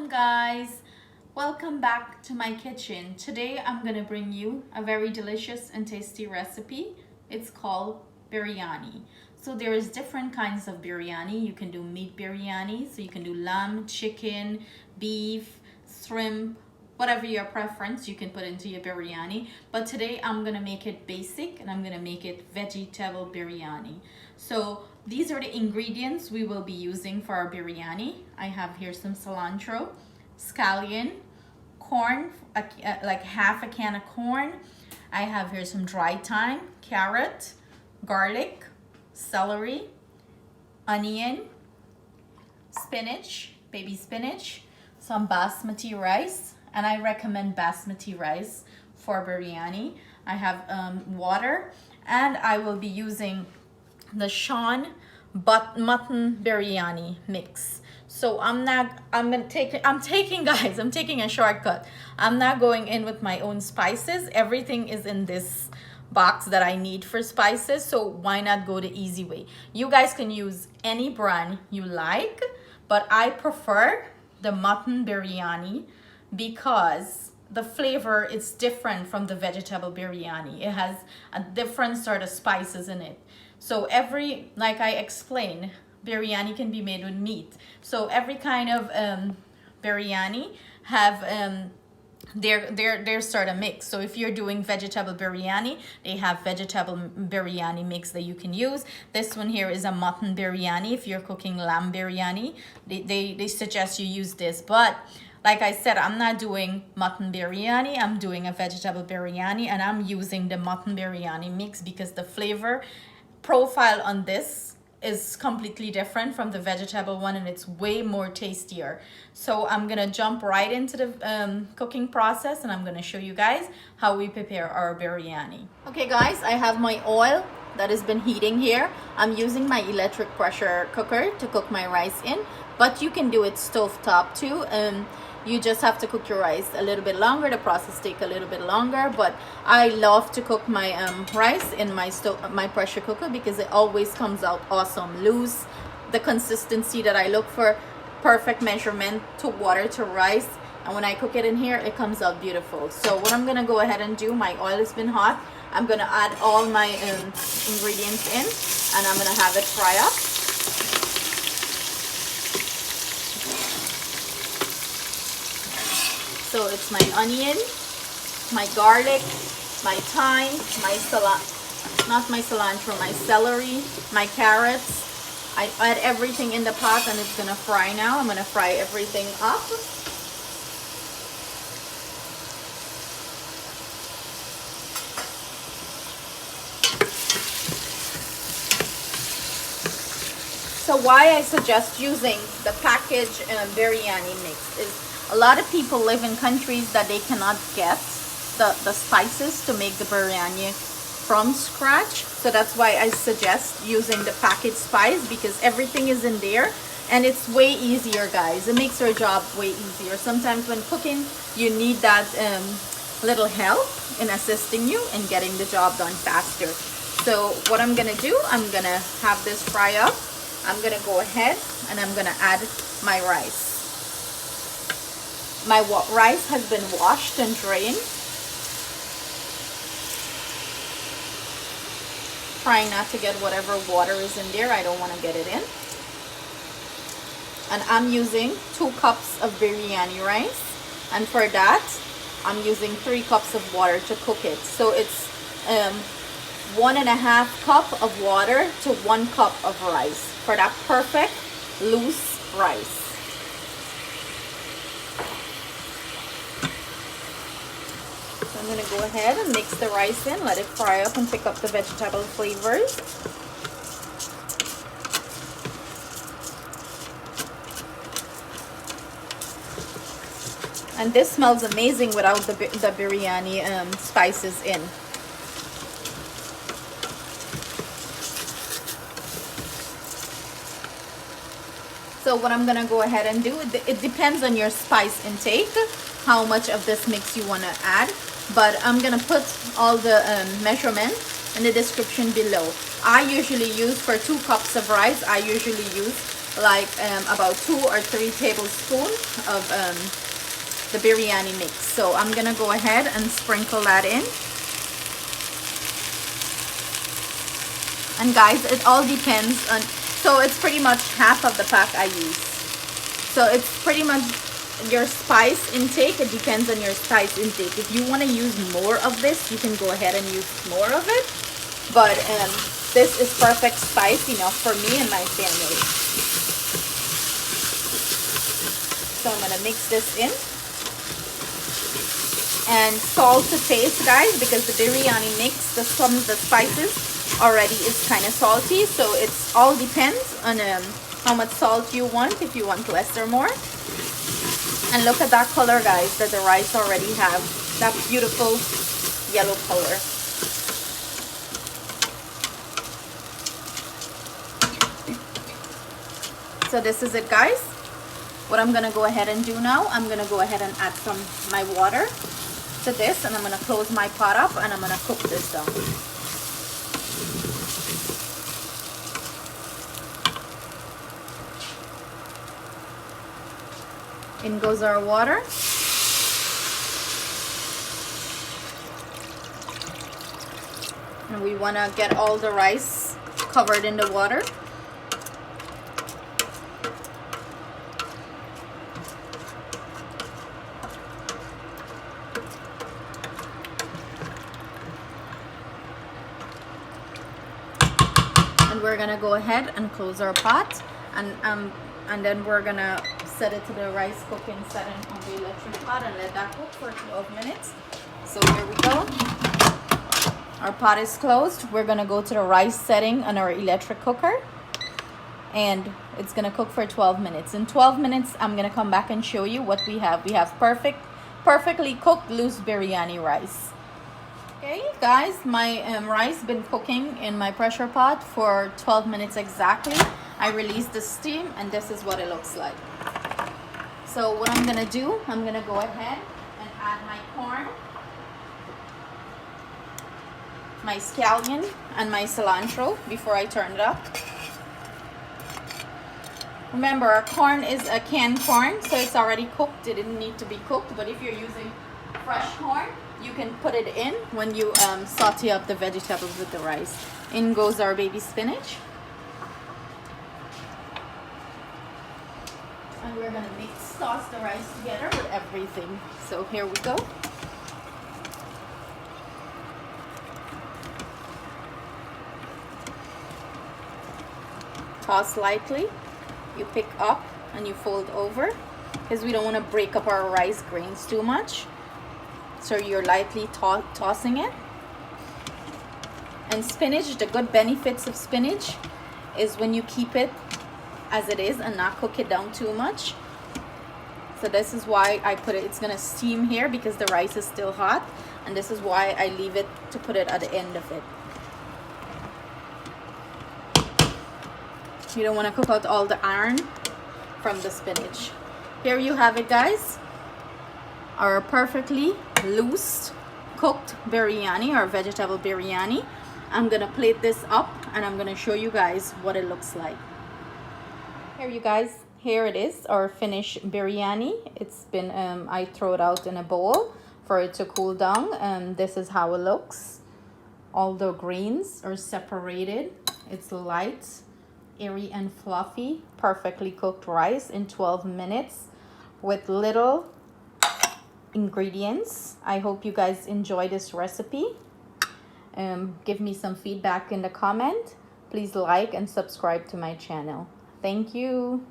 Welcome guys, welcome back to my kitchen. Today I'm gonna bring you a very delicious and tasty recipe. It's called biryani. So there is different kinds of biryani. You can do meat biryani, so you can do lamb, chicken, beef, shrimp, whatever your preference you can put into your biryani. But today I'm gonna make it basic and I'm gonna make it vegetable biryani. So these are the ingredients we will be using for our biryani. I have here some cilantro, scallion, corn, like half a can of corn. I have here some dry thyme, carrot, garlic, celery, onion, spinach, baby spinach, some basmati rice, and I recommend basmati rice for biryani. I have water, and I will be using the Sean mutton biryani mix. So I'm taking a shortcut. I'm not going in with my own spices. Everything is in this box that I need for spices, so why not go the easy way? You guys can use any brand you like, but I prefer the mutton biryani because the flavor is different from the vegetable biryani. It has a different sort of spices in it. So like I explained, biryani can be made with meat. So every kind of biryani have their sort of mix. So if you're doing vegetable biryani, they have vegetable biryani mix that you can use. This one here is a mutton biryani. If you're cooking lamb biryani, they suggest you use this. But like I said, I'm not doing mutton biryani. I'm doing a vegetable biryani, and I'm using the mutton biryani mix because the flavor profile on this is completely different from the vegetable one, and it's way more tastier. So I'm gonna jump right into the cooking process, and I'm gonna show you guys how we prepare our biryani. Okay guys, I have my oil that has been heating here. I'm using my electric pressure cooker to cook my rice in, but you can do it stovetop too. You just have to cook your rice a little bit longer. The process takes a little bit longer, but I love to cook my rice in my pressure cooker because it always comes out awesome, loose, the consistency that I look for, perfect measurement to water to rice, and when I cook it in here, it comes out beautiful. So what I'm gonna go ahead and do, my oil has been hot. I'm gonna add all my ingredients in, and I'm gonna have it fry up. So it's my onion, my garlic, my thyme, my celery, my carrots. I add everything in the pot, and it's gonna fry now. I'm gonna fry everything up. So why I suggest using the packaged biryani mix is a lot of people live in countries that they cannot get the spices to make the biryani from scratch. So that's why I suggest using the packaged spice, because everything is in there and it's way easier, guys. It makes your job way easier. Sometimes when cooking, you need that little help in assisting you and getting the job done faster. So what I'm gonna do, I'm gonna have this fry up. I'm gonna go ahead and I'm gonna add my rice. My rice has been washed and drained. Trying not to get whatever water is in there. I don't want to get it in. And I'm using 2 cups of biryani rice. And for that, I'm using 3 cups of water to cook it. So it's 1.5 cup of water to 1 cup of rice for that perfect loose rice. I'm going to go ahead and mix the rice in, let it fry up and pick up the vegetable flavors. And this smells amazing without the biryani spices in. So what I'm going to go ahead and do, it depends on your spice intake, how much of this mix you want to add. But I'm gonna put all the measurement in the description below. I usually use, for 2 cups of rice, I usually use like about 2 or 3 tablespoons of the biryani mix. So I'm gonna go ahead and sprinkle that in. And guys, it all depends on, so it's pretty much half of the pack I use. So it's pretty much your spice intake. It depends on your spice intake. If you want to use more of this, you can go ahead and use more of it. But this is perfect spice enough for me and my family. So I'm gonna mix this in. And salt to taste, guys, because the biryani mix, some of the spices already is kind of salty, so it's all depends on how much salt you want, if you want less or more. And look at that color, guys, that the rice already have that beautiful yellow color. So this is it, guys. What I'm gonna go ahead and do now, I'm gonna go ahead and add some my water to this, and I'm gonna close my pot up and I'm gonna cook this down. In goes our water. And we want to get all the rice covered in the water. And we're going to go ahead and close our pot, and then we're going to set it to the rice cooking setting on the electric pot and let that cook for 12 minutes. So here we go. Our pot is closed. We're gonna go to the rice setting on our electric cooker, and it's gonna cook for 12 minutes. In 12 minutes, I'm gonna come back and show you what we have. We have perfectly cooked loose biryani rice. Okay, guys, my rice been cooking in my pressure pot for 12 minutes exactly. I released the steam, and this is what it looks like. So what I'm gonna do, I'm gonna go ahead and add my corn, my scallion, and my cilantro before I turn it up. Remember, our corn is a canned corn, so it's already cooked. It didn't need to be cooked, but if you're using fresh corn, you can put it in when you saute up the vegetables with the rice. In goes our baby spinach. And we're gonna toss the rice together with everything. So here we go. Toss lightly. You pick up and you fold over, because we don't want to break up our rice grains too much. So you're lightly tossing it. And spinach, the good benefits of spinach is when you keep it as it is and not cook it down too much. So this is why I put it, it's gonna steam here because the rice is still hot, and this is why I leave it to put it at the end of it. You don't want to cook out all the iron from the spinach. Here you have it, guys, our perfectly loose cooked biryani, or vegetable biryani. I'm gonna plate this up and I'm gonna show you guys what it looks like. Here you guys, here it is, our finished biryani. It's been I throw it out in a bowl for it to cool down. This is how it looks. All the grains are separated. It's light, airy and fluffy, perfectly cooked rice in 12 minutes with little ingredients. I hope you guys enjoy this recipe. Give me some feedback in the comment. Please like and subscribe to my channel. Thank you.